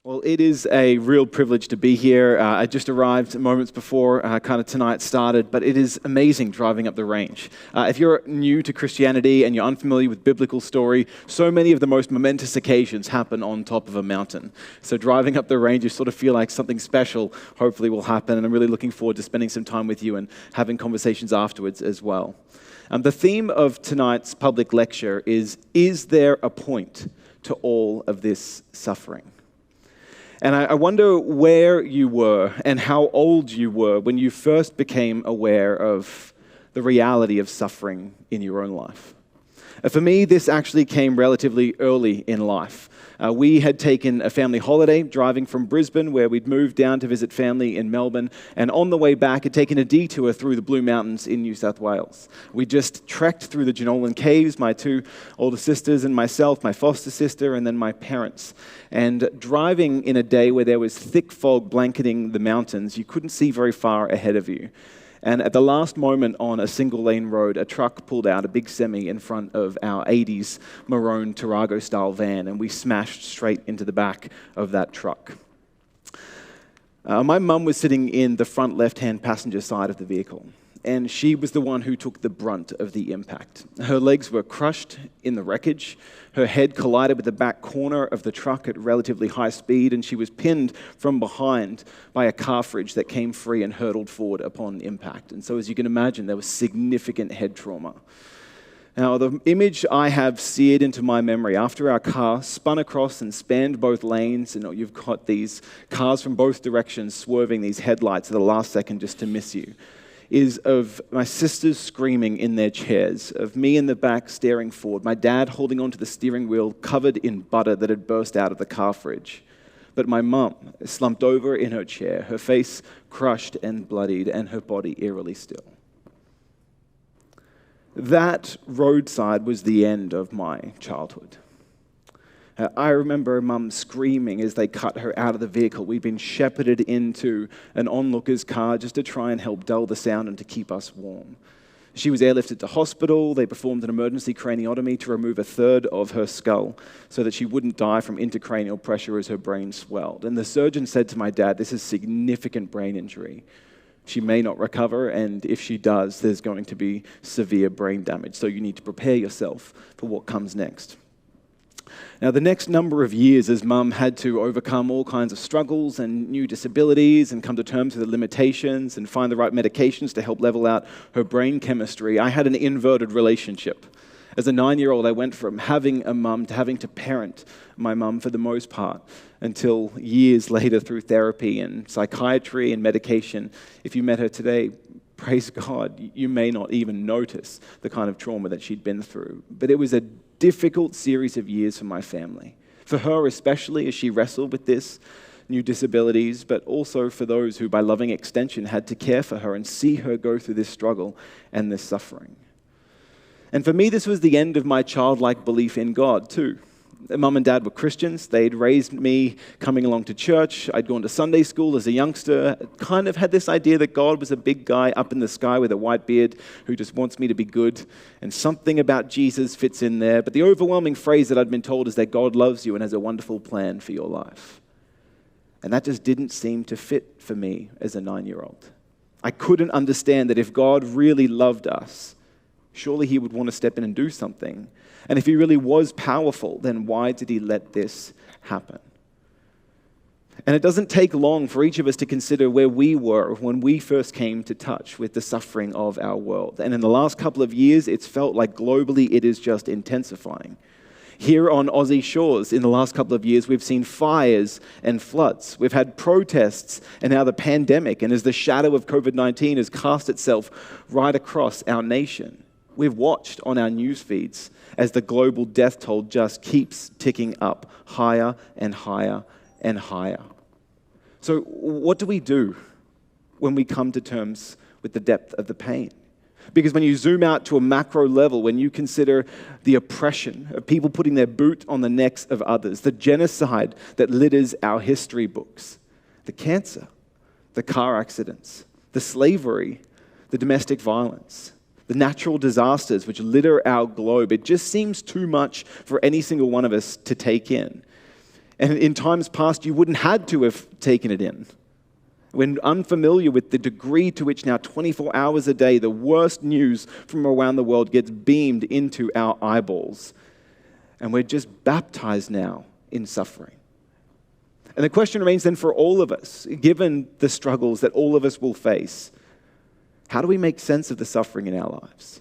Well, it is a real privilege to be here. I just arrived moments before tonight started, but it is amazing driving up the range. If you're new to Christianity and you're unfamiliar with biblical story, so many of the most momentous occasions happen on top of a mountain. So driving up the range, you sort of feel like something special hopefully will happen, and I'm really looking forward to spending some time with you and having conversations afterwards as well. The theme of tonight's public lecture is there a point to all of this suffering? And I wonder where you were and how old you were when you first became aware of the reality of suffering in your own life. For me, this actually came relatively early in life. We had taken a family holiday driving from Brisbane, where we'd moved down to visit family in Melbourne, and on the way back had taken a detour through the Blue Mountains in New South Wales. We just trekked through the Jenolan Caves, my two older sisters and myself, my foster sister, and then my parents. And driving in a day where there was thick fog blanketing the mountains, you couldn't see very far ahead of you. And at the last moment on a single-lane road, a truck pulled out, a big semi, in front of our 80s maroon Tarago-style van, and we smashed straight into the back of that truck. My mum was sitting in the front left-hand passenger side of the vehicle, and she was the one who took the brunt of the impact. Her legs were crushed in the wreckage, her head collided with the back corner of the truck at relatively high speed, and she was pinned from behind by a car fridge that came free and hurtled forward upon impact. And so as you can imagine, there was significant head trauma. Now, the image I have seared into my memory after our car spun across and spanned both lanes, and you've got these cars from both directions swerving these headlights at the last second just to miss you, is of my sisters screaming in their chairs, of me in the back staring forward, my dad holding onto the steering wheel covered in butter that had burst out of the car fridge. But my mum slumped over in her chair, her face crushed and bloodied, and her body eerily still. That roadside was the end of my childhood. I remember Mum screaming as they cut her out of the vehicle. We'd been shepherded into an onlooker's car just to try and help dull the sound and to keep us warm. She was airlifted to hospital. They performed an emergency craniotomy to remove a third of her skull so that she wouldn't die from intracranial pressure as her brain swelled. And the surgeon said to my dad, "This is significant brain injury. She may not recover, and if she does, there's going to be severe brain damage. So you need to prepare yourself for what comes next." Now, the next number of years as Mum had to overcome all kinds of struggles and new disabilities and come to terms with the limitations and find the right medications to help level out her brain chemistry, I had an inverted relationship. As a 9-year-old, I went from having a mum to having to parent my mum for the most part, until years later through therapy and psychiatry and medication, if you met her today, praise God, you may not even notice the kind of trauma that she'd been through. But it was a difficult series of years for my family. For her especially, as she wrestled with this, new disabilities, but also for those who, by loving extension, had to care for her and see her go through this struggle and this suffering. And for me, this was the end of my childlike belief in God, too. Mum and Dad were Christians. They'd raised me coming along to church. I'd gone to Sunday school as a youngster. Kind of had this idea that God was a big guy up in the sky with a white beard who just wants me to be good. And something about Jesus fits in there. But the overwhelming phrase that I'd been told is that God loves you and has a wonderful plan for your life. And that just didn't seem to fit for me as a 9-year-old. I couldn't understand that if God really loved us, surely he would want to step in and do something. And if he really was powerful, then why did he let this happen? And it doesn't take long for each of us to consider where we were when we first came to touch with the suffering of our world. And in the last couple of years, it's felt like globally it is just intensifying. Here on Aussie shores, in the last couple of years, we've seen fires and floods. We've had protests and now the pandemic. And as the shadow of COVID-19 has cast itself right across our nation, we've watched on our news feeds as the global death toll just keeps ticking up higher and higher and higher. So what do we do when we come to terms with the depth of the pain? Because when you zoom out to a macro level, when you consider the oppression of people putting their boot on the necks of others, the genocide that litters our history books, the cancer, the car accidents, the slavery, the domestic violence, the natural disasters which litter our globe, it just seems too much for any single one of us to take in. And in times past, you wouldn't had to have taken it in. When unfamiliar with the degree to which now 24 hours a day, the worst news from around the world gets beamed into our eyeballs. And we're just baptized now in suffering. And the question remains then for all of us, given the struggles that all of us will face, how do we make sense of the suffering in our lives?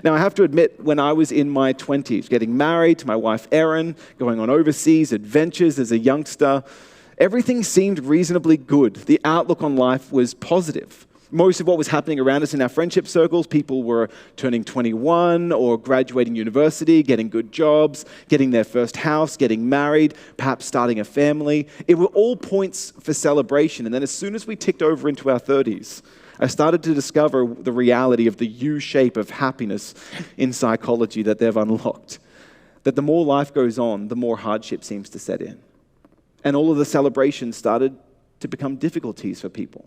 Now, I have to admit, when I was in my 20s, getting married to my wife Erin, going on overseas adventures as a youngster, everything seemed reasonably good. The outlook on life was positive. Most of what was happening around us in our friendship circles, people were turning 21 or graduating university, getting good jobs, getting their first house, getting married, perhaps starting a family. It were all points for celebration. And then as soon as we ticked over into our 30s, I started to discover the reality of the U-shape of happiness in psychology that they've unlocked. That the more life goes on, the more hardship seems to set in. And all of the celebrations started to become difficulties for people.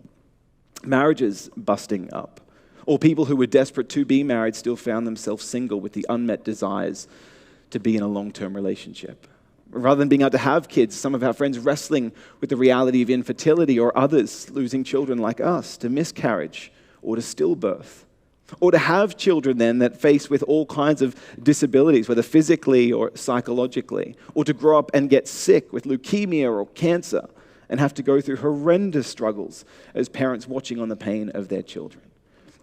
Marriages busting up, or people who were desperate to be married still found themselves single with the unmet desires to be in a long-term relationship. Rather than being able to have kids, some of our friends wrestling with the reality of infertility, or others losing children like us to miscarriage or to stillbirth. Or to have children then that face with all kinds of disabilities, whether physically or psychologically. Or to grow up and get sick with leukemia or cancer and have to go through horrendous struggles as parents watching on the pain of their children.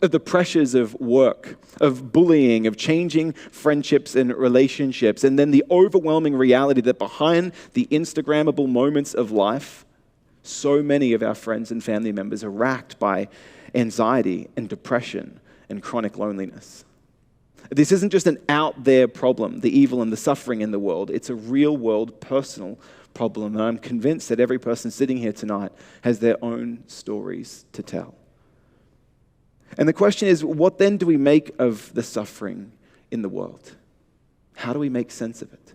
Of the pressures of work, of bullying, of changing friendships and relationships, and then the overwhelming reality that behind the Instagrammable moments of life, so many of our friends and family members are racked by anxiety and depression and chronic loneliness. This isn't just an out there problem, the evil and the suffering in the world. It's a real world personal problem. And I'm convinced that every person sitting here tonight has their own stories to tell. And the question is, what then do we make of the suffering in the world? How do we make sense of it?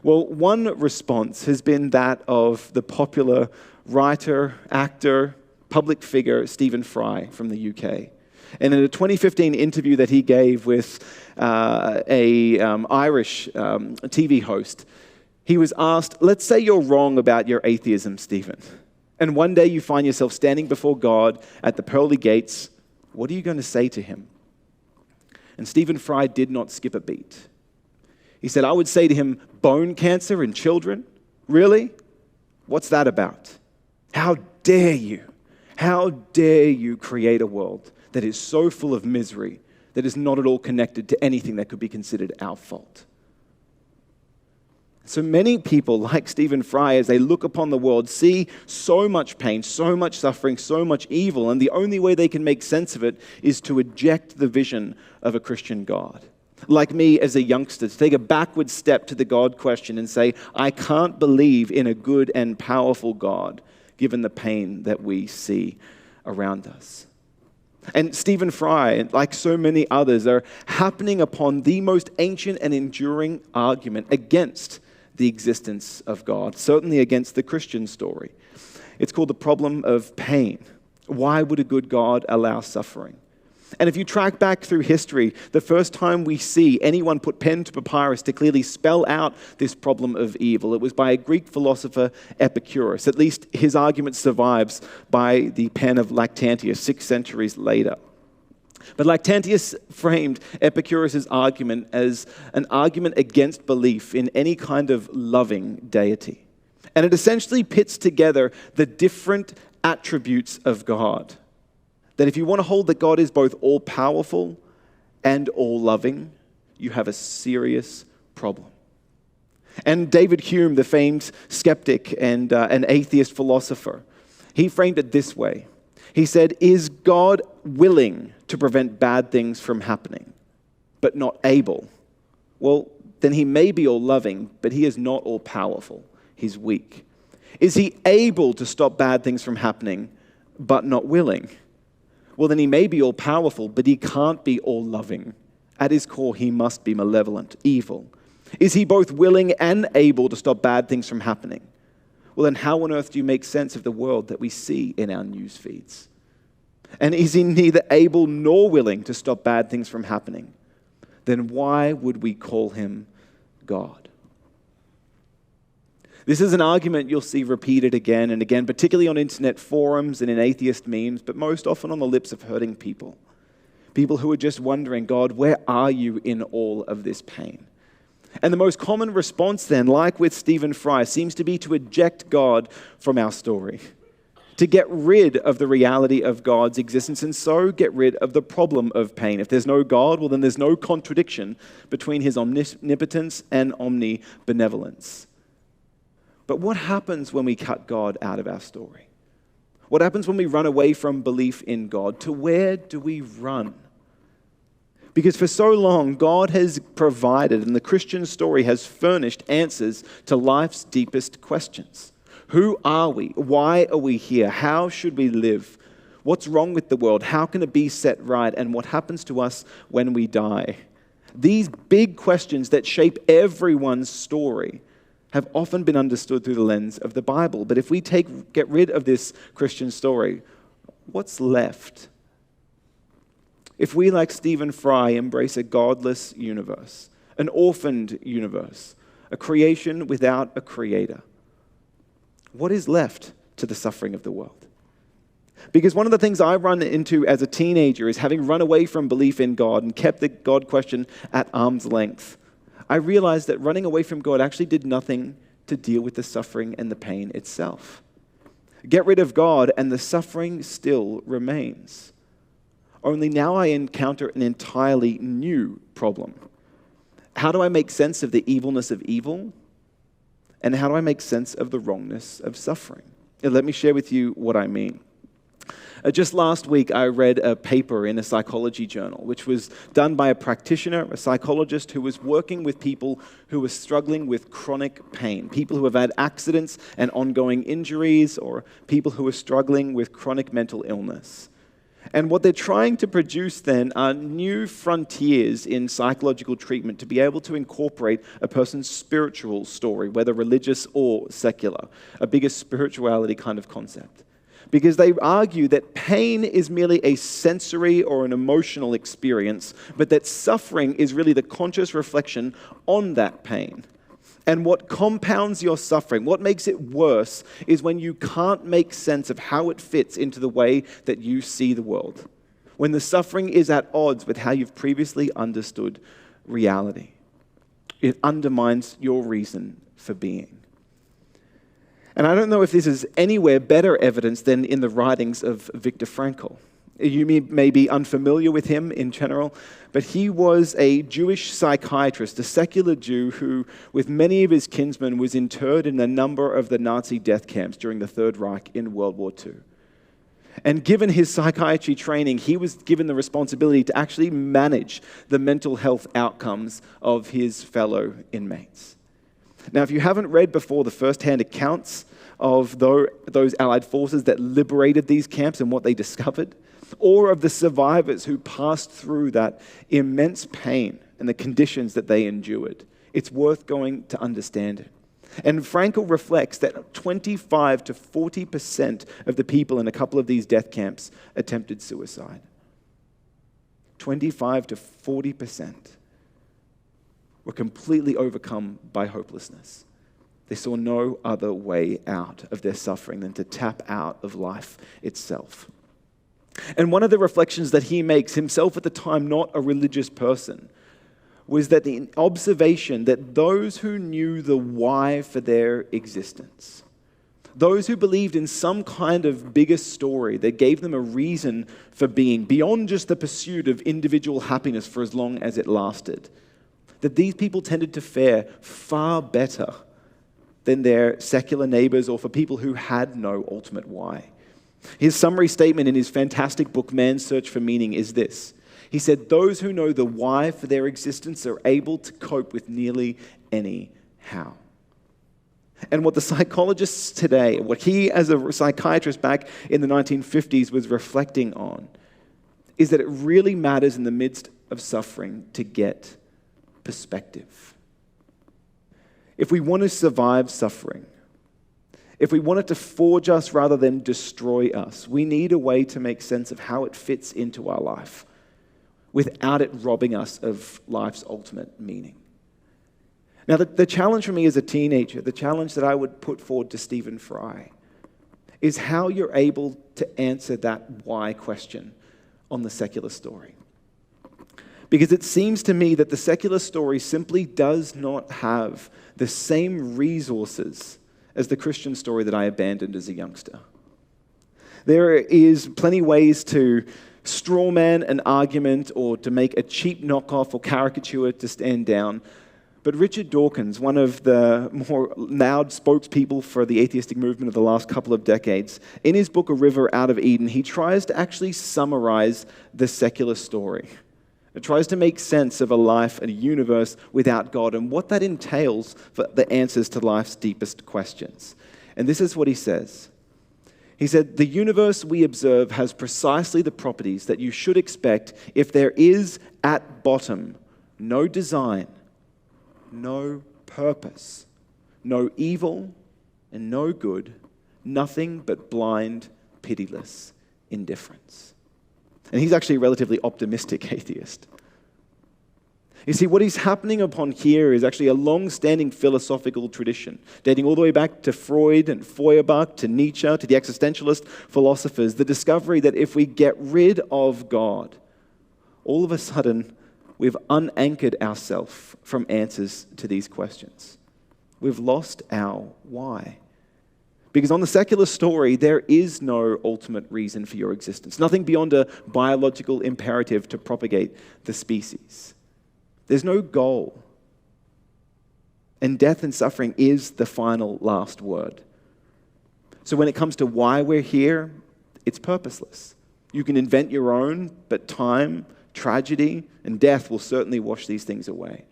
Well, one response has been that of the popular writer, actor, public figure Stephen Fry from the UK. And in a 2015 interview that he gave with an Irish TV host, he was asked, let's say you're wrong about your atheism, Stephen. And one day you find yourself standing before God at the pearly gates. What are you going to say to him? And Stephen Fry did not skip a beat. He said, I would say to him, bone cancer in children? Really? What's that about? How dare you? How dare you create a world that is so full of misery that is not at all connected to anything that could be considered our fault? So many people, like Stephen Fry, as they look upon the world, see so much pain, so much suffering, so much evil, and the only way they can make sense of it is to eject the vision of a Christian God. Like me as a youngster, to take a backward step to the God question and say, I can't believe in a good and powerful God, given the pain that we see around us. And Stephen Fry, like so many others, are happening upon the most ancient and enduring argument against the existence of God, certainly against the Christian story. It's called the problem of pain. Why would a good God allow suffering? And if you track back through history, the first time we see anyone put pen to papyrus to clearly spell out this problem of evil, it was by a Greek philosopher, Epicurus. At least his argument survives by the pen of Lactantius 6 centuries later. But Lactantius framed Epicurus' argument as an argument against belief in any kind of loving deity. And it essentially pits together the different attributes of God. That if you want to hold that God is both all-powerful and all-loving, you have a serious problem. And David Hume, the famed skeptic and an atheist philosopher, he framed it this way. He said, is God willing to prevent bad things from happening, but not able? Well, then he may be all-loving, but he is not all-powerful. He's weak. Is he able to stop bad things from happening, but not willing? Well, then he may be all-powerful, but he can't be all-loving. At his core, he must be malevolent, evil. Is he both willing and able to stop bad things from happening? Well, then how on earth do you make sense of the world that we see in our news feeds? And is he neither able nor willing to stop bad things from happening? Then why would we call him God? This is an argument you'll see repeated again and again, particularly on internet forums and in atheist memes, but most often on the lips of hurting people. People who are just wondering, God, where are you in all of this pain? And the most common response then, like with Stephen Fry, seems to be to eject God from our story, to get rid of the reality of God's existence and so get rid of the problem of pain. If there's no God, well, then there's no contradiction between his omnipotence and omnibenevolence. But what happens when we cut God out of our story? What happens when we run away from belief in God? To where do we run? Because for so long, God has provided, and the Christian story has furnished answers to life's deepest questions. Who are we? Why are we here? How should we live? What's wrong with the world? How can it be set right? And what happens to us when we die? These big questions that shape everyone's story have often been understood through the lens of the Bible. But if we get rid of this Christian story, what's left? If we, like Stephen Fry, embrace a godless universe, an orphaned universe, a creation without a creator, what is left to the suffering of the world? Because one of the things I run into as a teenager is having run away from belief in God and kept the God question at arm's length. I realized that running away from God actually did nothing to deal with the suffering and the pain itself. Get rid of God and the suffering still remains. Only now I encounter an entirely new problem. How do I make sense of the evilness of evil? And how do I make sense of the wrongness of suffering? And let me share with you what I mean. Just last week, I read a paper in a psychology journal, which was done by a practitioner, a psychologist who was working with people who were struggling with chronic pain, people who have had accidents and ongoing injuries, or people who are struggling with chronic mental illness. And what they're trying to produce then are new frontiers in psychological treatment to be able to incorporate a person's spiritual story, whether religious or secular, a bigger spirituality kind of concept. Because they argue that pain is merely a sensory or an emotional experience, but that suffering is really the conscious reflection on that pain. And what compounds your suffering, what makes it worse, is when you can't make sense of how it fits into the way that you see the world. When the suffering is at odds with how you've previously understood reality. It undermines your reason for being. And I don't know if this is anywhere better evidence than in the writings of Viktor Frankl. You may be unfamiliar with him in general, but he was a Jewish psychiatrist, a secular Jew who, with many of his kinsmen, was interred in a number of the Nazi death camps during the Third Reich in World War II. And given his psychiatry training, he was given the responsibility to actually manage the mental health outcomes of his fellow inmates. Now, if you haven't read before the first-hand accounts of those Allied forces that liberated these camps and what they discovered, or of the survivors who passed through that immense pain and the conditions that they endured, it's worth going to understand it. And Frankl reflects that 25 to 40% of the people in a couple of these death camps attempted suicide. 25 to 40% were completely overcome by hopelessness. They saw no other way out of their suffering than to tap out of life itself. And one of the reflections that he makes, himself at the time not a religious person, was that the observation that those who knew the why for their existence, those who believed in some kind of bigger story that gave them a reason for being, beyond just the pursuit of individual happiness for as long as it lasted, that these people tended to fare far better than their secular neighbors or for people who had no ultimate why. His summary statement in his fantastic book, Man's Search for Meaning, is this. He said, those who know the why for their existence are able to cope with nearly any how. And what the psychologists today, what he as a psychiatrist back in the 1950s was reflecting on, is that it really matters in the midst of suffering to get perspective. If we want to survive suffering, if we want it to forge us rather than destroy us, we need a way to make sense of how it fits into our life without it robbing us of life's ultimate meaning. Now, the challenge for me as a teenager, the challenge that I would put forward to Stephen Fry, is how you're able to answer that why question on the secular story. Because it seems to me that the secular story simply does not have the same resources as the Christian story that I abandoned as a youngster. There is plenty ways to strawman an argument or to make a cheap knockoff or caricature to stand down. But Richard Dawkins, one of the more loud spokespeople for the atheistic movement of the last couple of decades, in his book A River Out of Eden, he tries to actually summarize the secular story. It tries to make sense of a life and a universe without God and what that entails for the answers to life's deepest questions. And this is what he says. He said, "The universe we observe has precisely the properties that you should expect if there is, at bottom, no design, no purpose, no evil, and no good, nothing but blind, pitiless indifference." And he's actually a relatively optimistic atheist. You see, what is happening upon here is actually a long-standing philosophical tradition, dating all the way back to Freud and Feuerbach, to Nietzsche, to the existentialist philosophers, the discovery that if we get rid of God, all of a sudden, we've unanchored ourselves from answers to these questions. We've lost our why. Because on the secular story, there is no ultimate reason for your existence, nothing beyond a biological imperative to propagate the species. There's no goal. And death and suffering is the final last word. So when it comes to why we're here, it's purposeless. You can invent your own, but time, tragedy, and death will certainly wash these things away.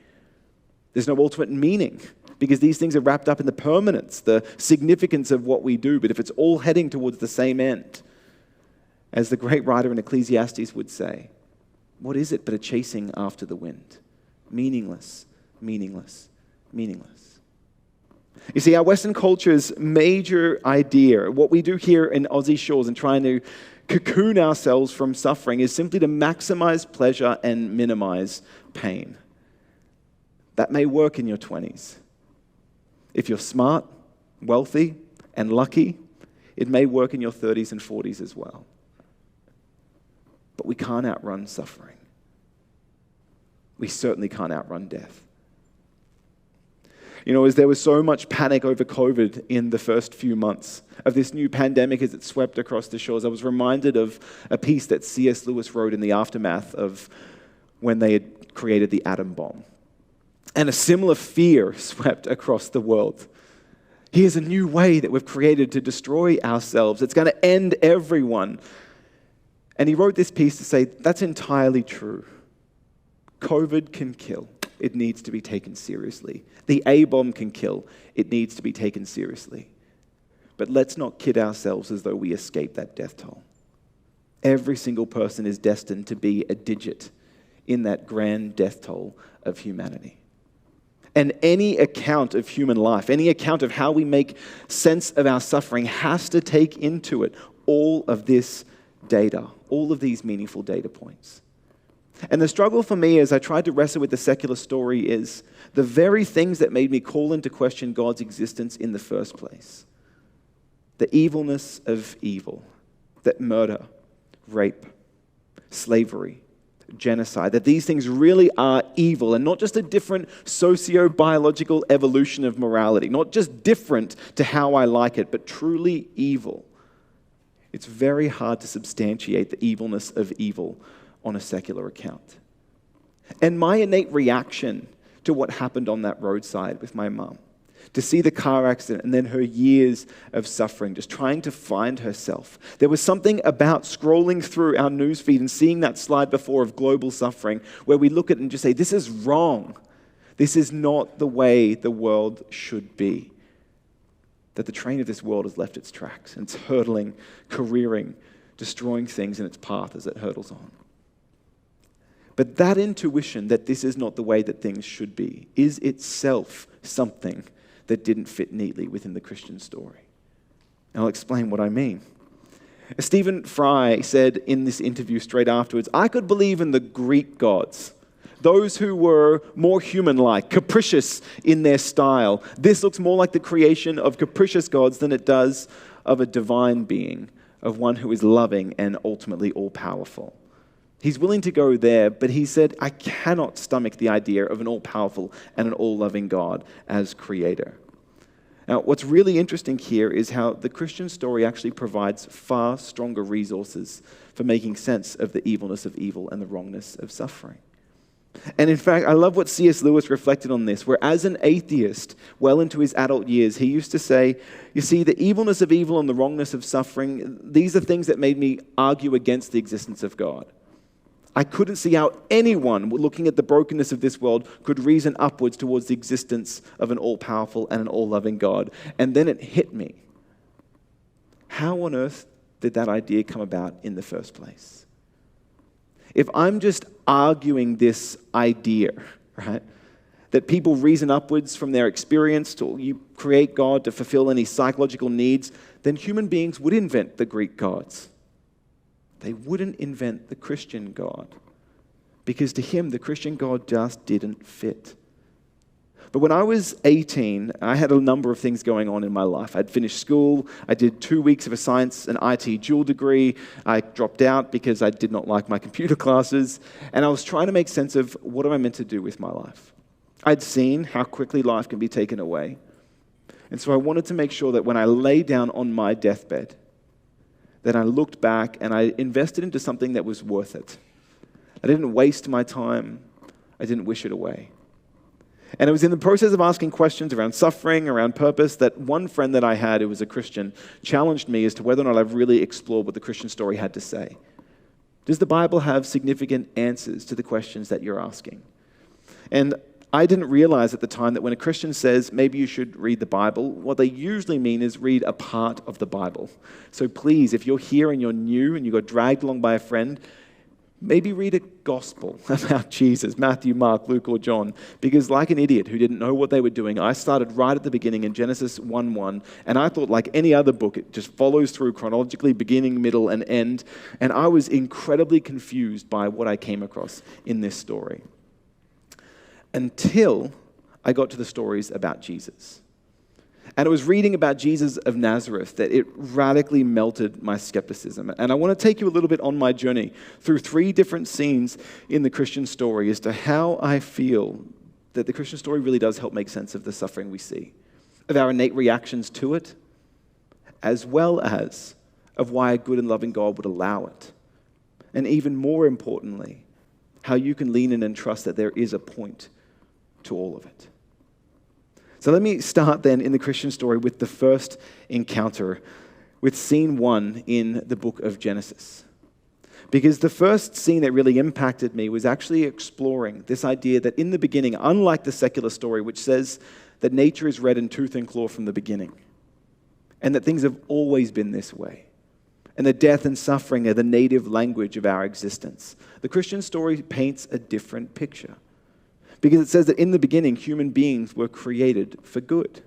There's no ultimate meaning, because these things are wrapped up in the permanence, the significance of what we do. But if it's all heading towards the same end, as the great writer in Ecclesiastes would say, what is it but a chasing after the wind? Meaningless, meaningless, meaningless. You see, our Western culture's major idea, what we do here in Aussie shores and trying to cocoon ourselves from suffering, is simply to maximize pleasure and minimize pain. That may work in your 20s. If you're smart, wealthy, and lucky, it may work in your 30s and 40s as well. But we can't outrun suffering. We certainly can't outrun death. You know, as there was so much panic over COVID in the first few months of this new pandemic as it swept across the shores, I was reminded of a piece that C.S. Lewis wrote in the aftermath of when they had created the atom bomb. And a similar fear swept across the world. Here's a new way that we've created to destroy ourselves. It's going to end everyone. And he wrote this piece to say, that's entirely true. COVID can kill. It needs to be taken seriously. The A-bomb can kill. It needs to be taken seriously. But let's not kid ourselves as though we escape that death toll. Every single person is destined to be a digit in that grand death toll of humanity. And any account of human life, any account of how we make sense of our suffering has to take into it all of this data, all of these meaningful data points. And the struggle for me as I tried to wrestle with the secular story is the very things that made me call into question God's existence in the first place. The evilness of evil, that murder, rape, slavery, genocide, that these things really are evil and not just a different socio-biological evolution of morality, not just different to how I like it, but truly evil. It's very hard to substantiate the evilness of evil on a secular account. And my innate reaction to what happened on that roadside with my mum, to see the car accident and then her years of suffering, just trying to find herself. There was something about scrolling through our newsfeed and seeing that slide before of global suffering where we look at it and just say, this is wrong. This is not the way the world should be. That the train of this world has left its tracks and it's hurtling, careering, destroying things in its path as it hurtles on. But that intuition that this is not the way that things should be is itself something that didn't fit neatly within the Christian story. And I'll explain what I mean. Stephen Fry said in this interview straight afterwards, I could believe in the Greek gods, those who were more human-like, capricious in their style. This looks more like the creation of capricious gods than it does of a divine being, of one who is loving and ultimately all-powerful. He's willing to go there, but he said, I cannot stomach the idea of an all-powerful and an all-loving God as creator. Now, what's really interesting here is how the Christian story actually provides far stronger resources for making sense of the evilness of evil and the wrongness of suffering. And in fact, I love what C.S. Lewis reflected on this, where as an atheist, well into his adult years, he used to say, you see, the evilness of evil and the wrongness of suffering, these are things that made me argue against the existence of God. I couldn't see how anyone looking at the brokenness of this world could reason upwards towards the existence of an all-powerful and an all-loving God. And then it hit me. How on earth did that idea come about in the first place? If I'm just arguing this idea, right, that people reason upwards from their experience to you create God to fulfill any psychological needs, then human beings would invent the Greek gods. They wouldn't invent the Christian God, because to him, the Christian God just didn't fit. But when I was 18, I had a number of things going on in my life. I'd finished school. I did 2 weeks of a science and IT dual degree. I dropped out because I did not like my computer classes. And I was trying to make sense of what am I meant to do with my life. I'd seen how quickly life can be taken away. And so I wanted to make sure that when I lay down on my deathbed, that I looked back and I invested into something that was worth it. I didn't waste my time. I didn't wish it away. And it was in the process of asking questions around suffering, around purpose, that one friend that I had who was a Christian challenged me as to whether or not I've really explored what the Christian story had to say. Does the Bible have significant answers to the questions that you're asking? And I didn't realize at the time that when a Christian says, maybe you should read the Bible, what they usually mean is read a part of the Bible. So please, if you're here and you're new and you got dragged along by a friend, maybe read a gospel about Jesus, Matthew, Mark, Luke, or John. Because like an idiot who didn't know what they were doing, I started right at the beginning in Genesis 1:1, and I thought like any other book, it just follows through chronologically, beginning, middle, and end. And I was incredibly confused by what I came across in this story, until I got to the stories about Jesus. And it was reading about Jesus of Nazareth that it radically melted my skepticism. And I want to take you a little bit on my journey through 3 different scenes in the Christian story as to how I feel that the Christian story really does help make sense of the suffering we see, of our innate reactions to it, as well as of why a good and loving God would allow it. And even more importantly, how you can lean in and trust that there is a point to all of it. So let me start then in the Christian story with the first encounter, with scene 1 in the book of Genesis. Because the first scene that really impacted me was actually exploring this idea that in the beginning, unlike the secular story, which says that nature is red in tooth and claw from the beginning, and that things have always been this way, and that death and suffering are the native language of our existence, the Christian story paints a different picture. Because it says that in the beginning, human beings were created for good.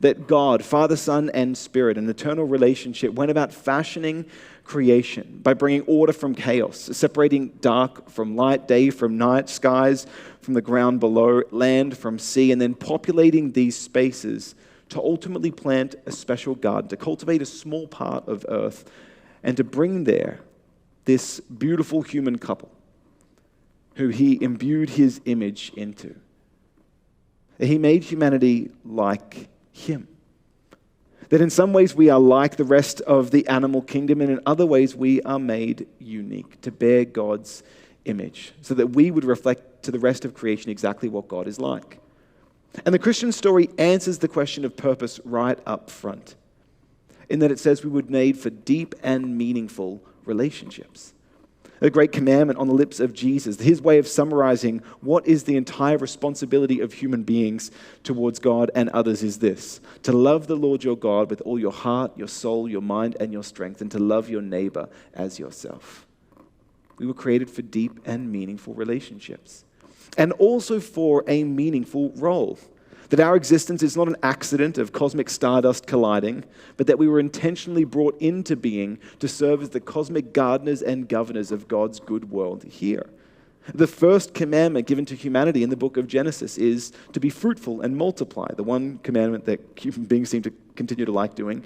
That God, Father, Son, and Spirit, an eternal relationship, went about fashioning creation by bringing order from chaos, separating dark from light, day from night, skies from the ground below, land from sea, and then populating these spaces to ultimately plant a special garden, to cultivate a small part of earth, and to bring there this beautiful human couple who he imbued his image into. He made humanity like him. That in some ways we are like the rest of the animal kingdom, and in other ways we are made unique to bear God's image, so that we would reflect to the rest of creation exactly what God is like. And the Christian story answers the question of purpose right up front, in that it says we were made for deep and meaningful relationships. A great commandment on the lips of Jesus, his way of summarizing what is the entire responsibility of human beings towards God and others is this: to love the Lord your God with all your heart, your soul, your mind, and your strength, and to love your neighbor as yourself. We were created for deep and meaningful relationships, and also for a meaningful role. That our existence is not an accident of cosmic stardust colliding, but that we were intentionally brought into being to serve as the cosmic gardeners and governors of God's good world here. The first commandment given to humanity in the book of Genesis is to be fruitful and multiply, the one commandment that human beings seem to continue to like doing.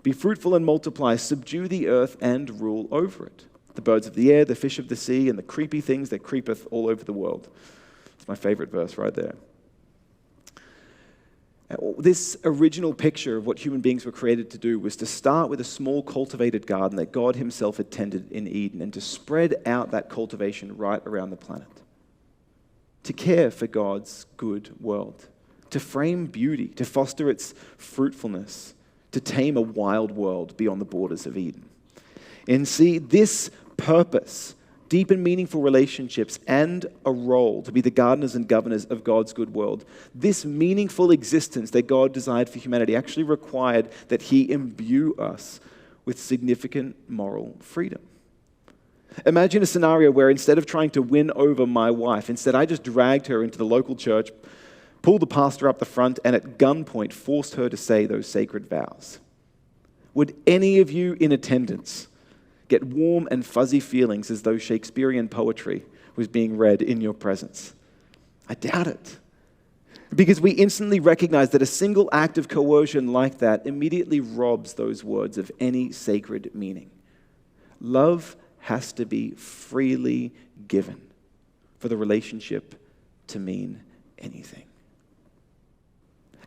Be fruitful and multiply, subdue the earth and rule over it. The birds of the air, the fish of the sea, and the creepy things that creepeth all over the world. It's my favorite verse right there. This original picture of what human beings were created to do was to start with a small cultivated garden that God himself had tended in Eden and to spread out that cultivation right around the planet. To care for God's good world. To frame beauty, to foster its fruitfulness, to tame a wild world beyond the borders of Eden. And see, this purpose, deep and meaningful relationships, and a role to be the gardeners and governors of God's good world. This meaningful existence that God desired for humanity actually required that he imbue us with significant moral freedom. Imagine a scenario where instead of trying to win over my wife, instead I just dragged her into the local church, pulled the pastor up the front, and at gunpoint forced her to say those sacred vows. Would any of you in attendance get warm and fuzzy feelings as though Shakespearean poetry was being read in your presence? I doubt it. Because we instantly recognize that a single act of coercion like that immediately robs those words of any sacred meaning. Love has to be freely given for the relationship to mean anything.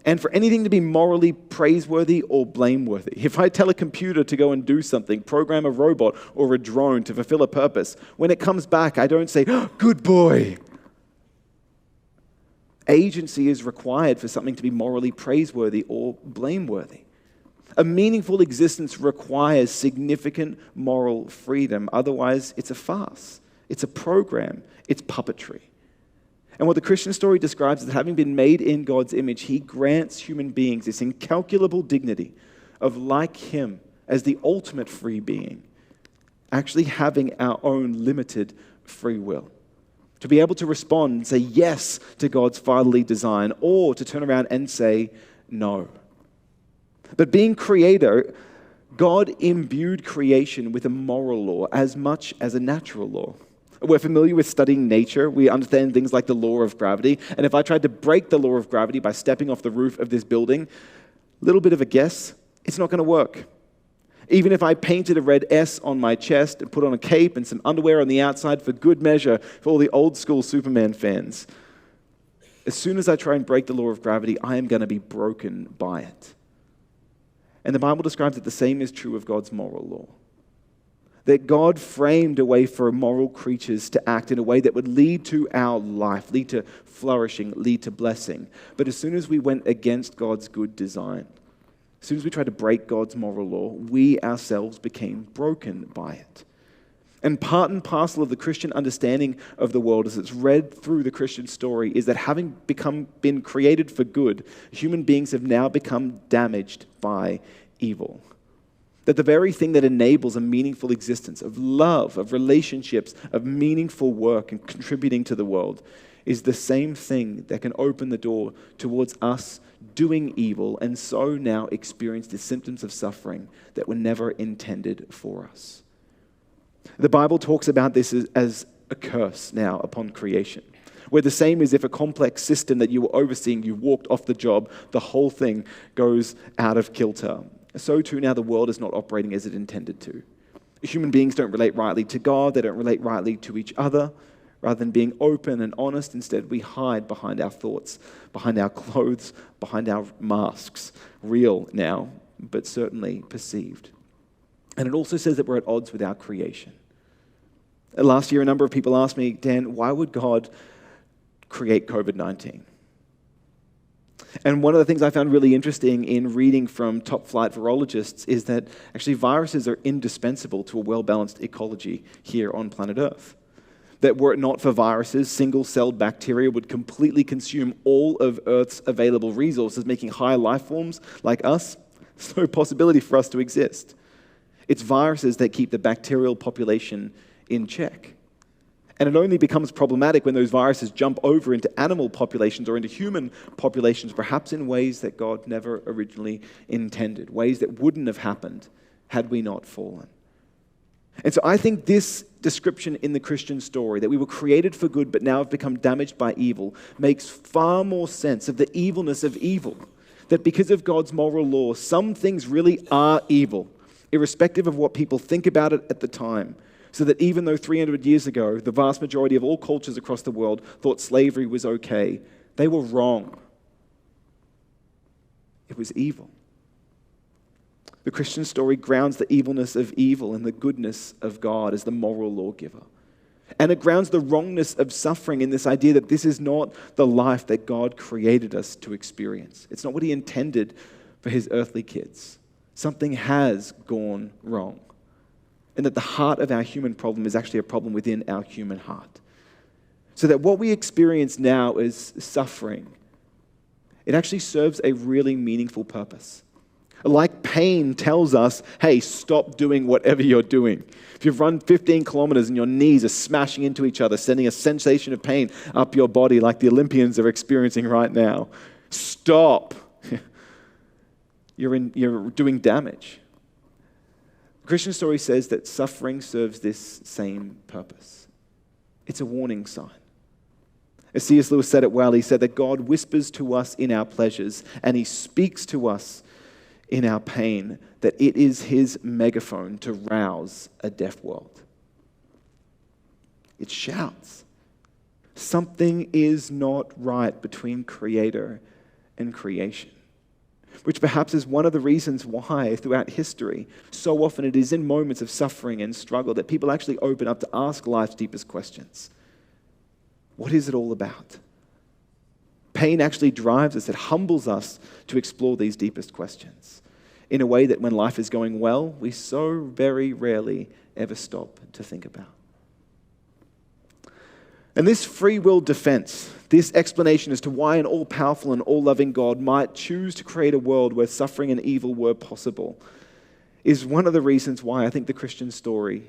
And for anything to be morally praiseworthy or blameworthy. If I tell a computer to go and do something, program a robot or a drone to fulfill a purpose, when it comes back, I don't say, oh, good boy. Agency is required for something to be morally praiseworthy or blameworthy. A meaningful existence requires significant moral freedom. Otherwise, it's a farce. It's a program. It's puppetry. And what the Christian story describes is that having been made in God's image, he grants human beings this incalculable dignity of, like him, as the ultimate free being, actually having our own limited free will. To be able to respond and say yes to God's fatherly design, or to turn around and say no. But being creator, God imbued creation with a moral law as much as a natural law. We're familiar with studying nature. We understand things like the law of gravity. And if I tried to break the law of gravity by stepping off the roof of this building, little bit of a guess, it's not going to work. Even if I painted a red S on my chest and put on a cape and some underwear on the outside for good measure for all the old school Superman fans, as soon as I try and break the law of gravity, I am going to be broken by it. And the Bible describes that the same is true of God's moral law. That God framed a way for moral creatures to act in a way that would lead to our life, lead to flourishing, lead to blessing. But as soon as we went against God's good design, as soon as we tried to break God's moral law, we ourselves became broken by it. And part and parcel of the Christian understanding of the world as it's read through the Christian story is that having been created for good, human beings have now become damaged by evil. That the very thing that enables a meaningful existence of love, of relationships, of meaningful work and contributing to the world is the same thing that can open the door towards us doing evil and so now experience the symptoms of suffering that were never intended for us. The Bible talks about this as a curse now upon creation, where the same as if a complex system that you were overseeing, you walked off the job, the whole thing goes out of kilter. So too now the world is not operating as it intended to. Human beings don't relate rightly to God, they don't relate rightly to each other. Rather than being open and honest, instead we hide behind our thoughts, behind our clothes, behind our masks. Real now, but certainly perceived. And it also says that we're at odds with our creation. Last year, a number of people asked me, Dan, why would God create COVID-19? And one of the things I found really interesting in reading from top-flight virologists is that actually viruses are indispensable to a well-balanced ecology here on planet Earth. That were it not for viruses, single-celled bacteria would completely consume all of Earth's available resources, making higher life forms like us. There's no possibility for us to exist. It's viruses that keep the bacterial population in check. And it only becomes problematic when those viruses jump over into animal populations or into human populations, perhaps in ways that God never originally intended, ways that wouldn't have happened had we not fallen. And so I think this description in the Christian story, that we were created for good but now have become damaged by evil, makes far more sense of the evilness of evil. That because of God's moral law, some things really are evil, irrespective of what people think about it at the time. So that even though 300 years ago, the vast majority of all cultures across the world thought slavery was okay, they were wrong. It was evil. The Christian story grounds the evilness of evil in the goodness of God as the moral lawgiver. And it grounds the wrongness of suffering in this idea that this is not the life that God created us to experience. It's not what he intended for his earthly kids. Something has gone wrong. And that the heart of our human problem is actually a problem within our human heart. So that what we experience now is suffering. It actually serves a really meaningful purpose. Like pain tells us, hey, stop doing whatever you're doing. If you've run 15 kilometers and your knees are smashing into each other, sending a sensation of pain up your body like the Olympians are experiencing right now, stop. You're doing damage. The Christian story says that suffering serves this same purpose. It's a warning sign. As C.S. Lewis said it well, he said that God whispers to us in our pleasures and he speaks to us in our pain, that it is his megaphone to rouse a deaf world. It shouts. Something is not right between creator and creation. Which perhaps is one of the reasons why throughout history, so often it is in moments of suffering and struggle that people actually open up to ask life's deepest questions. What is it all about? Pain actually drives us, it humbles us to explore these deepest questions in a way that when life is going well, we so very rarely ever stop to think about. And this free will defense, this explanation as to why an all-powerful and all-loving God might choose to create a world where suffering and evil were possible, is one of the reasons why I think the Christian story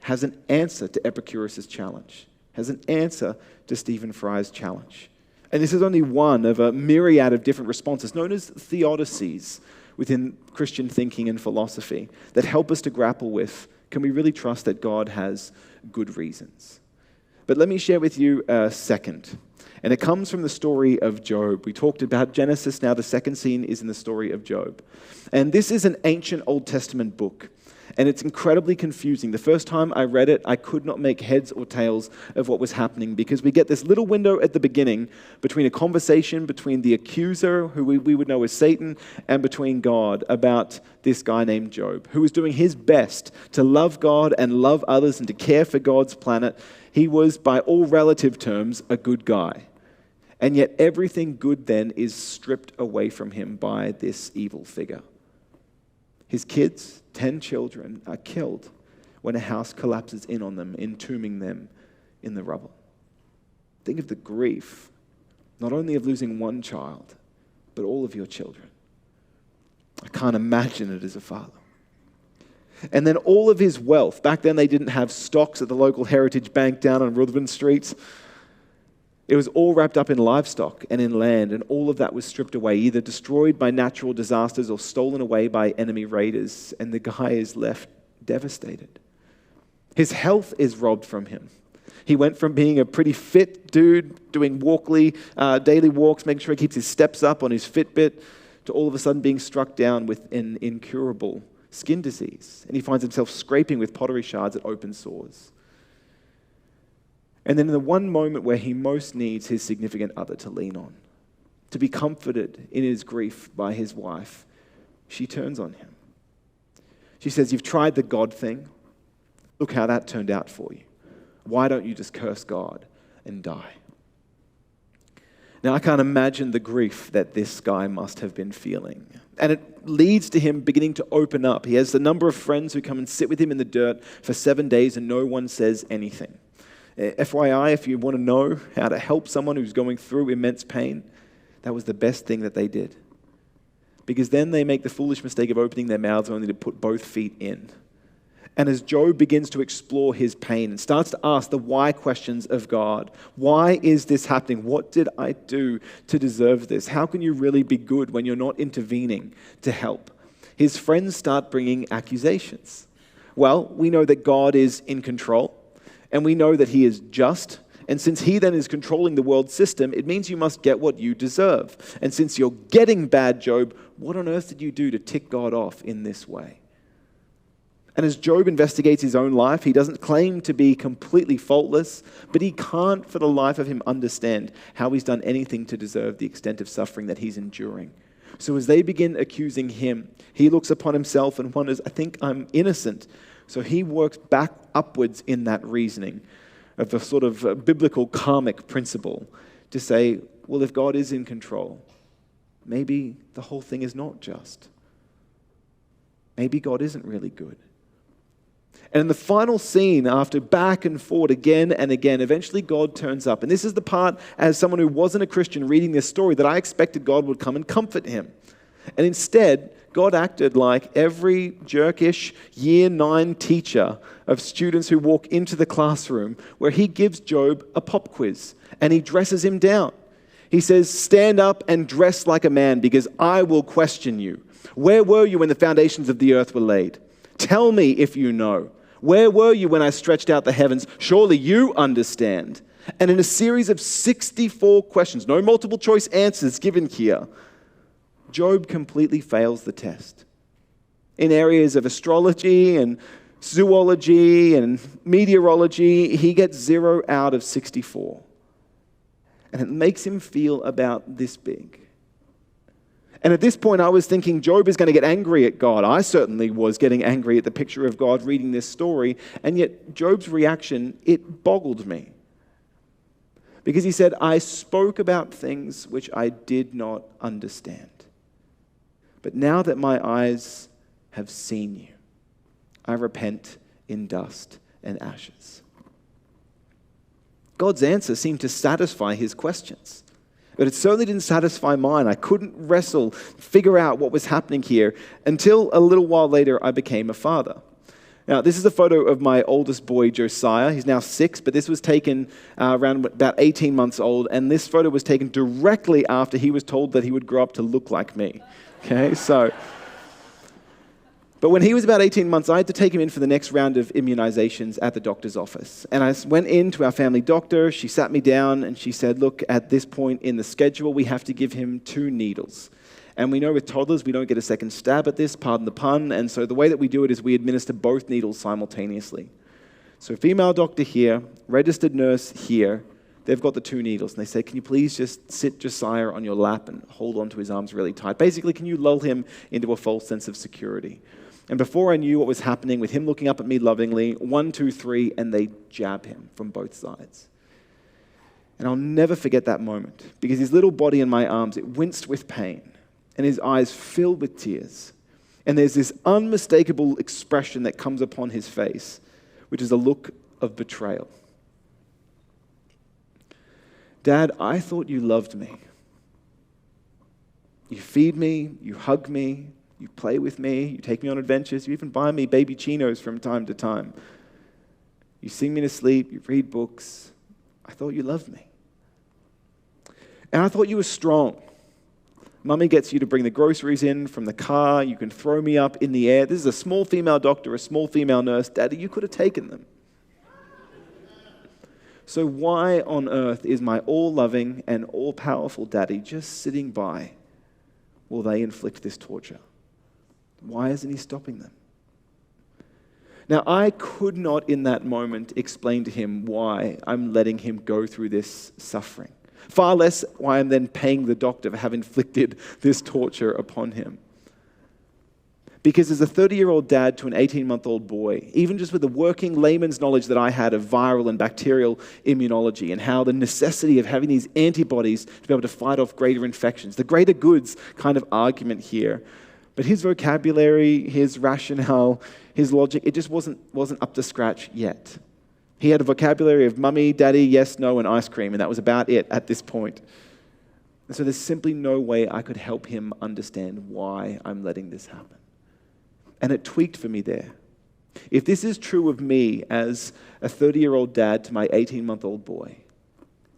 has an answer to Epicurus' challenge, has an answer to Stephen Fry's challenge. And this is only one of a myriad of different responses, known as theodicies within Christian thinking and philosophy, that help us to grapple with, can we really trust that God has good reasons? But let me share with you a second. And it comes from the story of Job. We talked about Genesis. Now the second scene is in the story of Job. And this is an ancient Old Testament book. And it's incredibly confusing. The first time I read it, I could not make heads or tails of what was happening because we get this little window at the beginning between a conversation between the accuser, who we would know as Satan, and between God about this guy named Job, who was doing his best to love God and love others and to care for God's planet. He was, by all relative terms, a good guy. And yet everything good then is stripped away from him by this evil figure. His kids, 10 children, are killed when a house collapses in on them, entombing them in the rubble. Think of the grief, not only of losing one child, but all of your children. I can't imagine it as a father. And then all of his wealth. Back then they didn't have stocks at the local Heritage Bank down on Ruthven Street. It was all wrapped up in livestock and in land, and all of that was stripped away, either destroyed by natural disasters or stolen away by enemy raiders, and the guy is left devastated. His health is robbed from him. He went from being a pretty fit dude, doing daily walks, making sure he keeps his steps up on his Fitbit, to all of a sudden being struck down with an incurable skin disease. And he finds himself scraping with pottery shards at open sores. And then in the one moment where he most needs his significant other to lean on, to be comforted in his grief by his wife, she turns on him. She says, "You've tried the God thing. Look how that turned out for you. Why don't you just curse God and die?" Now, I can't imagine the grief that this guy must have been feeling. And it leads to him beginning to open up. He has a number of friends who come and sit with him in the dirt for 7 days and no one says anything. FYI, if you want to know how to help someone who's going through immense pain, that was the best thing that they did. Because then they make the foolish mistake of opening their mouths only to put both feet in. And as Job begins to explore his pain and starts to ask the why questions of God, why is this happening? What did I do to deserve this? How can you really be good when you're not intervening to help? His friends start bringing accusations. Well, we know that God is in control, and we know that he is just. And since he then is controlling the world system, it means you must get what you deserve. And since you're getting bad, Job, what on earth did you do to tick God off in this way? And as Job investigates his own life, he doesn't claim to be completely faultless, but he can't for the life of him understand how he's done anything to deserve the extent of suffering that he's enduring. So as they begin accusing him, he looks upon himself and wonders, I think I'm innocent. So he works back upwards in that reasoning of the sort of biblical karmic principle to say, well, if God is in control, maybe the whole thing is not just. Maybe God isn't really good. And in the final scene, after back and forward again and again, eventually God turns up. And this is the part, as someone who wasn't a Christian reading this story, that I expected God would come and comfort him. And instead, God acted like every jerkish year 9 teacher of students who walk into the classroom, where he gives Job a pop quiz and he dresses him down. He says, stand up and dress like a man, because I will question you. Where were you when the foundations of the earth were laid? Tell me if you know. Where were you when I stretched out the heavens? Surely you understand. And in a series of 64 questions, no multiple choice answers given here, Job completely fails the test. In areas of astrology and zoology and meteorology, he gets 0 out of 64. And it makes him feel about this big. And at this point, I was thinking Job is going to get angry at God. I certainly was getting angry at the picture of God reading this story. And yet Job's reaction, it boggled me. Because he said, I spoke about things which I did not understand. But now that my eyes have seen you, I repent in dust and ashes. God's answer seemed to satisfy his questions. But it certainly didn't satisfy mine. I couldn't figure out what was happening here until a little while later I became a father. Now, this is a photo of my oldest boy, Josiah. He's now 6, but this was taken around about 18 months old, and this photo was taken directly after he was told that he would grow up to look like me. Okay, but when he was about 18 months, I had to take him in for the next round of immunizations at the doctor's office. And I went in to our family doctor. She sat me down and she said, look, at this point in the schedule, we have to give him 2 needles. And we know with toddlers, we don't get a second stab at this, pardon the pun. And so the way that we do it is we administer both needles simultaneously. So female doctor here, registered nurse here, they've got the 2 needles. And they say, can you please just sit Josiah on your lap and hold onto his arms really tight? Basically, can you lull him into a false sense of security? And before I knew what was happening, with him looking up at me lovingly, 1, 2, 3, and they jab him from both sides. And I'll never forget that moment, because his little body in my arms, it winced with pain, and his eyes filled with tears. And there's this unmistakable expression that comes upon his face, which is a look of betrayal. Dad, I thought you loved me. You feed me, you hug me, you play with me, you take me on adventures, you even buy me baby chinos from time to time. You sing me to sleep, you read books. I thought you loved me. And I thought you were strong. Mummy gets you to bring the groceries in from the car, you can throw me up in the air. This is a small female doctor, a small female nurse. Daddy, you could have taken them. So why on earth is my all-loving and all-powerful daddy just sitting by while they inflict this torture? Why isn't he stopping them? Now, I could not in that moment explain to him why I'm letting him go through this suffering. Far less why I'm then paying the doctor for having inflicted this torture upon him. Because as a 30-year-old dad to an 18-month-old boy, even just with the working layman's knowledge that I had of viral and bacterial immunology and how the necessity of having these antibodies to be able to fight off greater infections, the greater goods kind of argument here. But his vocabulary, his rationale, his logic, it just wasn't up to scratch yet. He had a vocabulary of mummy, daddy, yes, no, and ice cream, and that was about it at this point. And so there's simply no way I could help him understand why I'm letting this happen. And it tweaked for me there. If this is true of me as a 30-year-old dad to my 18-month-old boy,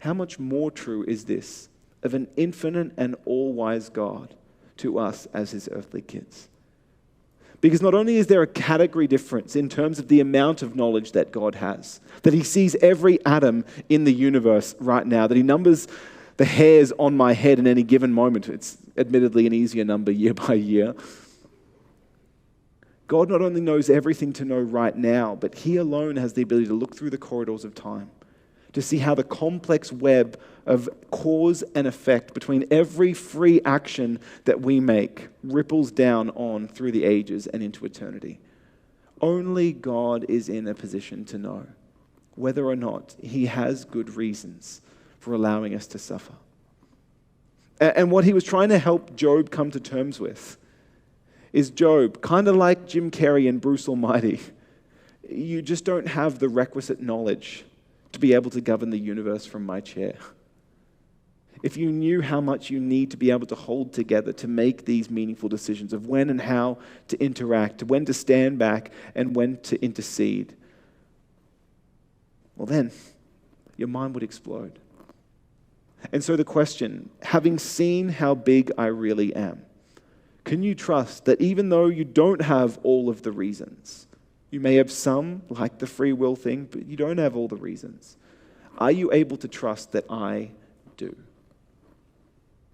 how much more true is this of an infinite and all-wise God to us as his earthly kids? Because not only is there a category difference in terms of the amount of knowledge that God has, that he sees every atom in the universe right now, that he numbers the hairs on my head in any given moment. It's admittedly an easier number year by year. God not only knows everything to know right now, but he alone has the ability to look through the corridors of time, to see how the complex web of cause and effect between every free action that we make ripples down on through the ages and into eternity. Only God is in a position to know whether or not he has good reasons for allowing us to suffer. And what he was trying to help Job come to terms with is Job, kind of like Jim Carrey in Bruce Almighty, you just don't have the requisite knowledge to be able to govern the universe from my chair. If you knew how much you need to be able to hold together to make these meaningful decisions of when and how to interact, when to stand back, and when to intercede, well then, your mind would explode. And so the question, having seen how big I really am, can you trust that even though you don't have all of the reasons, you may have some, like the free will thing, but you don't have all the reasons, are you able to trust that I do?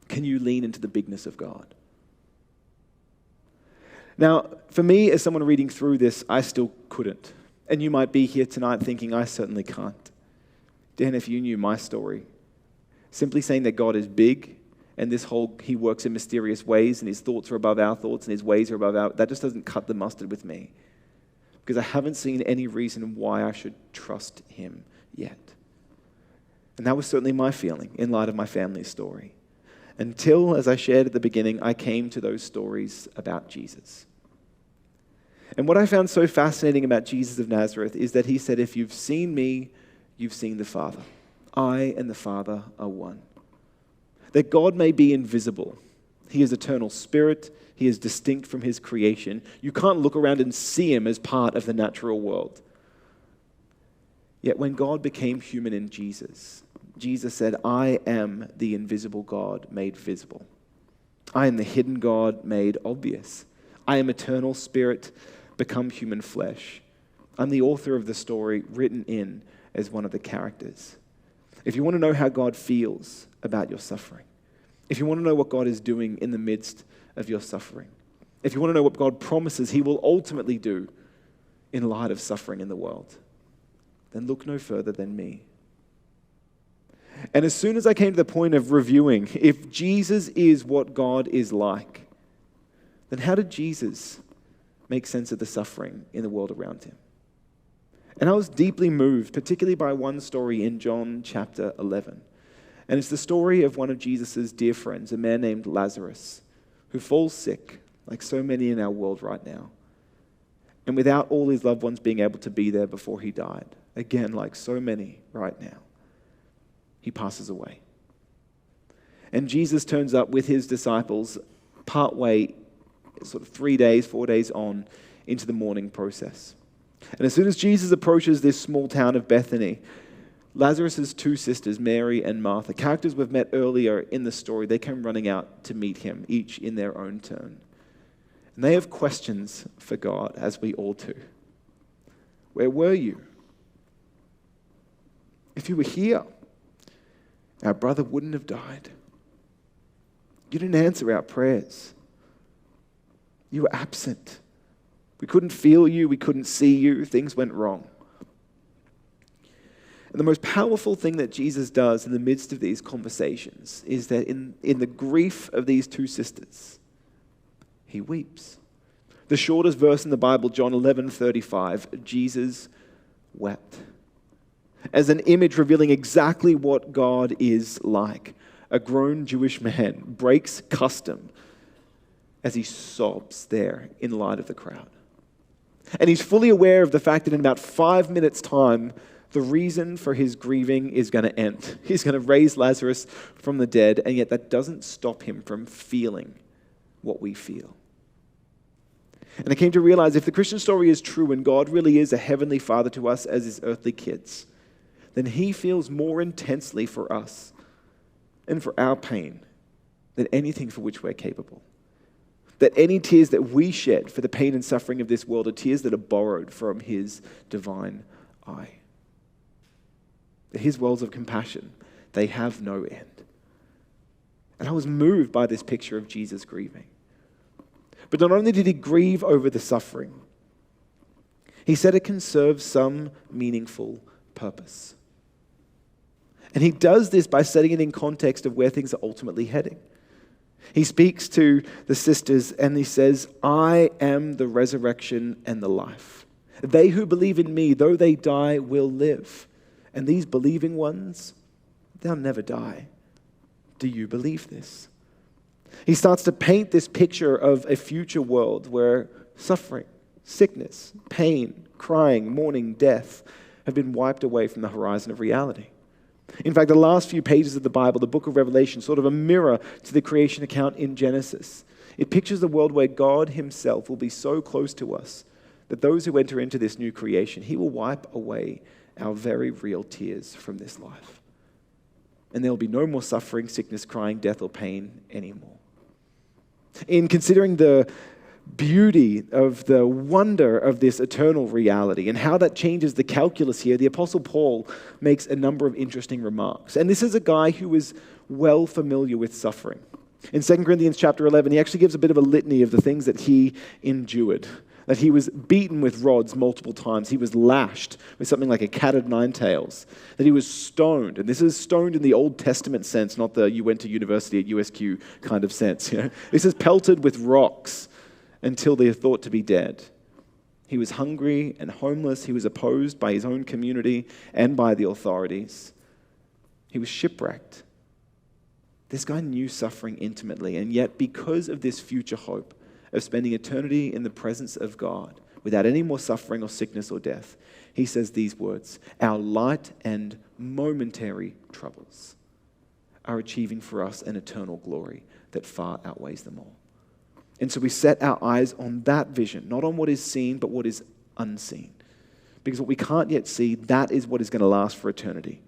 Can you lean into the bigness of God? Now, for me, as someone reading through this, I still couldn't. And you might be here tonight thinking, I certainly can't. Dan, if you knew my story, simply saying that God is big and he works in mysterious ways and his thoughts are above our thoughts and his ways are above that just doesn't cut the mustard with me. Because I haven't seen any reason why I should trust him yet. And that was certainly my feeling in light of my family's story. Until, as I shared at the beginning, I came to those stories about Jesus. And what I found so fascinating about Jesus of Nazareth is that he said, if you've seen me, you've seen the Father. I and the Father are one. That God may be invisible. He is eternal spirit. He is distinct from his creation. You can't look around and see him as part of the natural world. Yet when God became human in Jesus, Jesus said, I am the invisible God made visible. I am the hidden God made obvious. I am eternal spirit become human flesh. I'm the author of the story written in as one of the characters. If you want to know how God feels about your suffering, if you want to know what God is doing in the midst of your suffering, if you want to know what God promises he will ultimately do in light of suffering in the world, then look no further than me. And as soon as I came to the point of reviewing, if Jesus is what God is like, then how did Jesus make sense of the suffering in the world around him? And I was deeply moved, particularly by one story in John chapter 11. And it's the story of one of Jesus' dear friends, a man named Lazarus, who falls sick, like so many in our world right now. And without all his loved ones being able to be there before he died, again, like so many right now, he passes away. And Jesus turns up with his disciples partway, sort of 3 days, 4 days on, into the mourning process. And as soon as Jesus approaches this small town of Bethany, Lazarus' two sisters, Mary and Martha, characters we've met earlier in the story, they come running out to meet him, each in their own turn. And they have questions for God, as we all do. Where were you? If you were here, our brother wouldn't have died. You didn't answer our prayers. You were absent. We couldn't feel you. We couldn't see you. Things went wrong. And the most powerful thing that Jesus does in the midst of these conversations is that in the grief of these two sisters, he weeps. The shortest verse in the Bible, John 11:35, Jesus wept. As an image revealing exactly what God is like. A grown Jewish man breaks custom as he sobs there in light of the crowd. And he's fully aware of the fact that in about 5 minutes' time, the reason for his grieving is going to end. He's going to raise Lazarus from the dead, and yet that doesn't stop him from feeling what we feel. And I came to realize if the Christian story is true and God really is a heavenly father to us as his earthly kids, then he feels more intensely for us and for our pain than anything for which we're capable. That any tears that we shed for the pain and suffering of this world are tears that are borrowed from his divine eye. That his wells of compassion, they have no end. And I was moved by this picture of Jesus grieving. But not only did he grieve over the suffering, he said it can serve some meaningful purpose. And he does this by setting it in context of where things are ultimately heading. He speaks to the sisters and he says, I am the resurrection and the life. They who believe in me, though they die, will live. And these believing ones, they'll never die. Do you believe this? He starts to paint this picture of a future world where suffering, sickness, pain, crying, mourning, death have been wiped away from the horizon of reality. In fact, the last few pages of the Bible, the book of Revelation, sort of a mirror to the creation account in Genesis. It pictures a world where God himself will be so close to us that those who enter into this new creation, he will wipe away our very real tears from this life. And there will be no more suffering, sickness, crying, death, or pain anymore. In considering the beauty of the wonder of this eternal reality and how that changes the calculus here, the Apostle Paul makes a number of interesting remarks. And this is a guy who is well familiar with suffering. In 2 Corinthians chapter 11, he actually gives a bit of a litany of the things that he endured. That he was beaten with rods multiple times. He was lashed with something like a cat of nine tails. That he was stoned. And this is stoned in the Old Testament sense, not the you went to university at USQ kind of sense. This is pelted with rocks until they are thought to be dead. He was hungry and homeless. He was opposed by his own community and by the authorities. He was shipwrecked. This guy knew suffering intimately, and yet because of this future hope of spending eternity in the presence of God without any more suffering or sickness or death, he says these words, our light and momentary troubles are achieving for us an eternal glory that far outweighs them all. And so we set our eyes on that vision, not on what is seen, but what is unseen. Because what we can't yet see, that is what is going to last for eternity.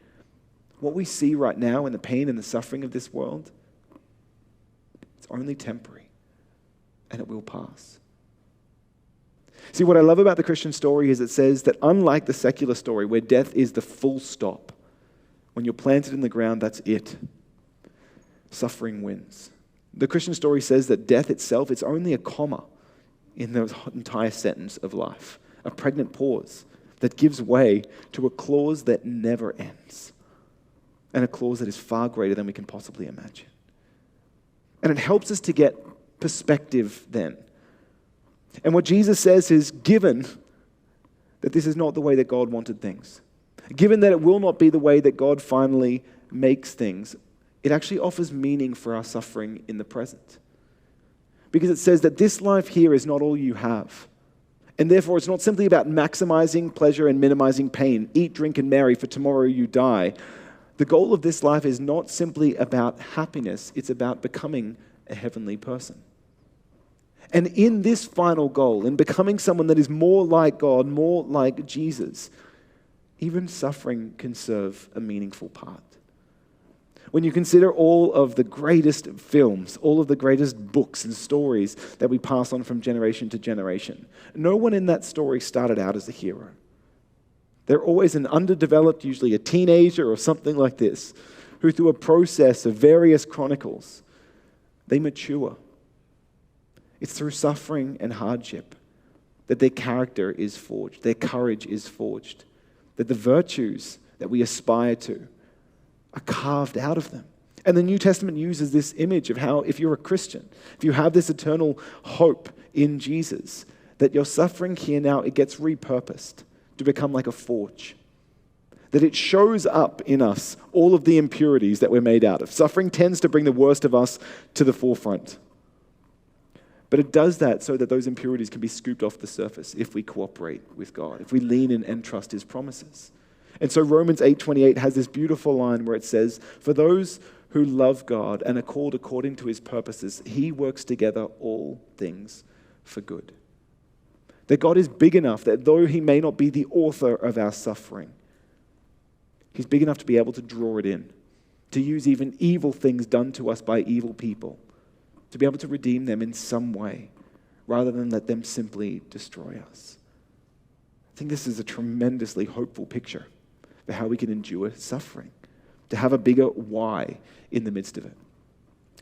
What we see right now in the pain and the suffering of this world, it's only temporary, and it will pass. See, what I love about the Christian story is it says that unlike the secular story, where death is the full stop, when you're planted in the ground, that's it. Suffering wins. The Christian story says that death itself, it's only a comma in the entire sentence of life, a pregnant pause that gives way to a clause that never ends, and a clause that is far greater than we can possibly imagine. And it helps us to get perspective then. And what Jesus says is, given that this is not the way that God wanted things, given that it will not be the way that God finally makes things, it actually offers meaning for our suffering in the present. Because it says that this life here is not all you have. And therefore, it's not simply about maximizing pleasure and minimizing pain. Eat, drink, and marry, for tomorrow you die. The goal of this life is not simply about happiness. It's about becoming a heavenly person. And in this final goal, in becoming someone that is more like God, more like Jesus, even suffering can serve a meaningful part. When you consider all of the greatest films, all of the greatest books and stories that we pass on from generation to generation, no one in that story started out as a hero. They're always an underdeveloped, usually a teenager or something like this, who through a process of various chronicles, they mature. It's through suffering and hardship that their character is forged, their courage is forged, that the virtues that we aspire to are carved out of them. And the New Testament uses this image of how if you're a Christian, if you have this eternal hope in Jesus, that your suffering here now, it gets repurposed to become like a forge. That it shows up in us all of the impurities that we're made out of. Suffering tends to bring the worst of us to the forefront. But it does that so that those impurities can be scooped off the surface if we cooperate with God, if we lean in and trust his promises. And so Romans 8:28 has this beautiful line where it says, for those who love God and are called according to his purposes, he works together all things for good. That God is big enough that though he may not be the author of our suffering, he's big enough to be able to draw it in, to use even evil things done to us by evil people to be able to redeem them in some way, rather than let them simply destroy us. I think this is a tremendously hopeful picture for how we can endure suffering, to have a bigger why in the midst of it.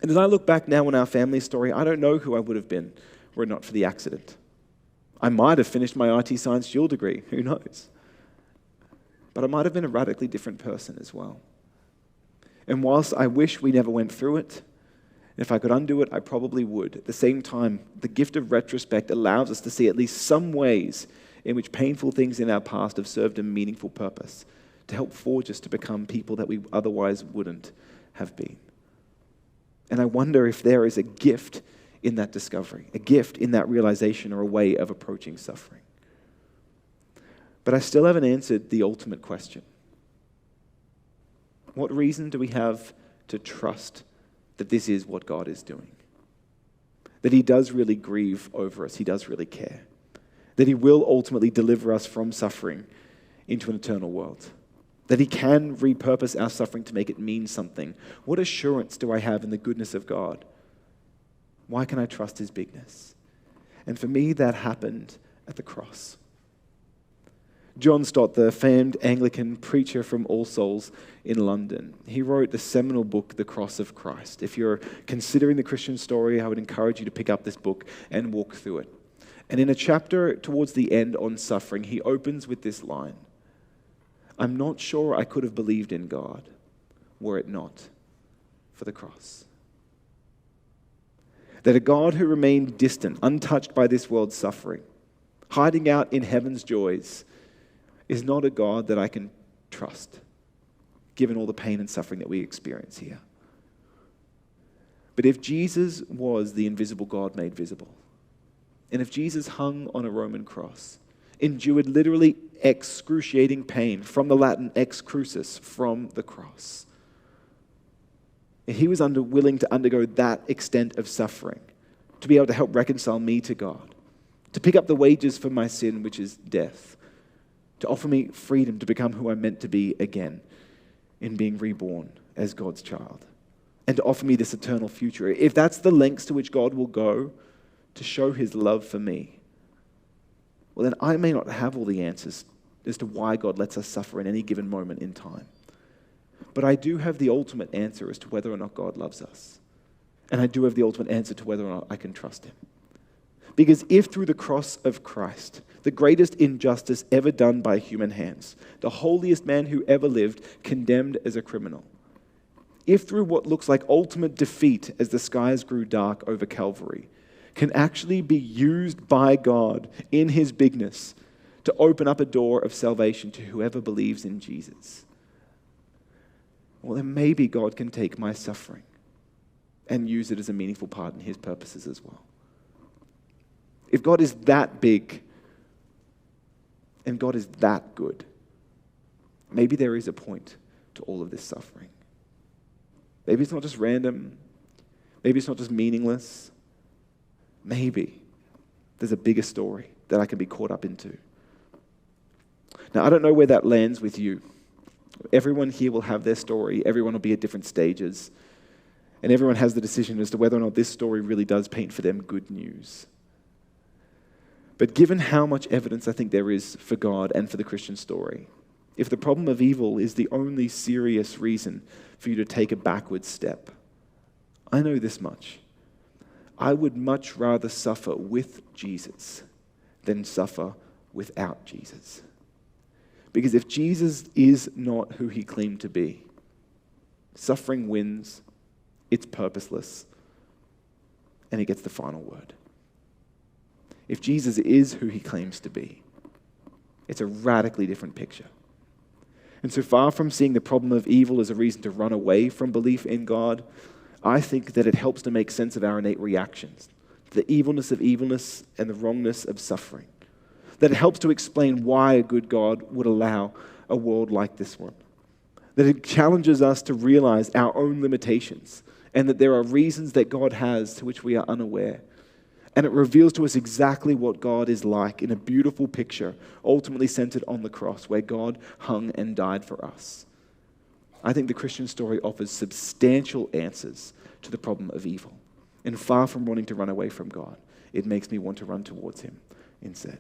And as I look back now on our family story, I don't know who I would have been were it not for the accident. I might have finished my IT science dual degree, who knows? But I might have been a radically different person as well. And whilst I wish we never went through it, if I could undo it, I probably would. At the same time, the gift of retrospect allows us to see at least some ways in which painful things in our past have served a meaningful purpose to help forge us to become people that we otherwise wouldn't have been. And I wonder if there is a gift in that discovery, a gift in that realization, or a way of approaching suffering. But I still haven't answered the ultimate question. What reason do we have to trust that this is what God is doing? That He does really grieve over us, He does really care. That He will ultimately deliver us from suffering into an eternal world. That He can repurpose our suffering to make it mean something. What assurance do I have in the goodness of God? Why can I trust His bigness? And for me, that happened at the cross. John Stott, the famed Anglican preacher from All Souls in London, he wrote the seminal book, The Cross of Christ. If you're considering the Christian story, I would encourage you to pick up this book and walk through it. And in a chapter towards the end on suffering, he opens with this line: "I'm not sure I could have believed in God were it not for the cross." That a God who remained distant, untouched by this world's suffering, hiding out in heaven's joys, is not a God that I can trust, given all the pain and suffering that we experience here. But if Jesus was the invisible God made visible, and if Jesus hung on a Roman cross, endured literally excruciating pain, from the Latin ex crucis, from the cross, if He was willing to undergo that extent of suffering to be able to help reconcile me to God, to pick up the wages for my sin, which is death, to offer me freedom to become who I'm meant to be again in being reborn as God's child, and to offer me this eternal future. If that's the lengths to which God will go to show His love for me, well, then I may not have all the answers as to why God lets us suffer in any given moment in time. But I do have the ultimate answer as to whether or not God loves us. And I do have the ultimate answer to whether or not I can trust Him. Because if through the cross of Christ, the greatest injustice ever done by human hands, the holiest man who ever lived, condemned as a criminal, if through what looks like ultimate defeat as the skies grew dark over Calvary, can actually be used by God in His bigness to open up a door of salvation to whoever believes in Jesus, well, then maybe God can take my suffering and use it as a meaningful part in His purposes as well. If God is that big and God is that good, maybe there is a point to all of this suffering. Maybe it's not just random. Maybe it's not just meaningless. Maybe there's a bigger story that I can be caught up into. Now, I don't know where that lands with you. Everyone here will have their story. Everyone will be at different stages. And everyone has the decision as to whether or not this story really does paint for them good news. But given how much evidence I think there is for God and for the Christian story, if the problem of evil is the only serious reason for you to take a backward step, I know this much. I would much rather suffer with Jesus than suffer without Jesus. Because if Jesus is not who He claimed to be, suffering wins, it's purposeless, and He gets the final word. If Jesus is who He claims to be, it's a radically different picture. And so far from seeing the problem of evil as a reason to run away from belief in God, I think that it helps to make sense of our innate reactions, the evilness of evilness and the wrongness of suffering. That it helps to explain why a good God would allow a world like this one. That it challenges us to realize our own limitations and that there are reasons that God has to which we are unaware. And it reveals to us exactly what God is like in a beautiful picture, ultimately centered on the cross, where God hung and died for us. I think the Christian story offers substantial answers to the problem of evil. And far from wanting to run away from God, it makes me want to run towards him instead.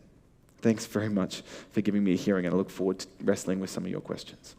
Thanks very much for giving me a hearing, and I look forward to wrestling with some of your questions.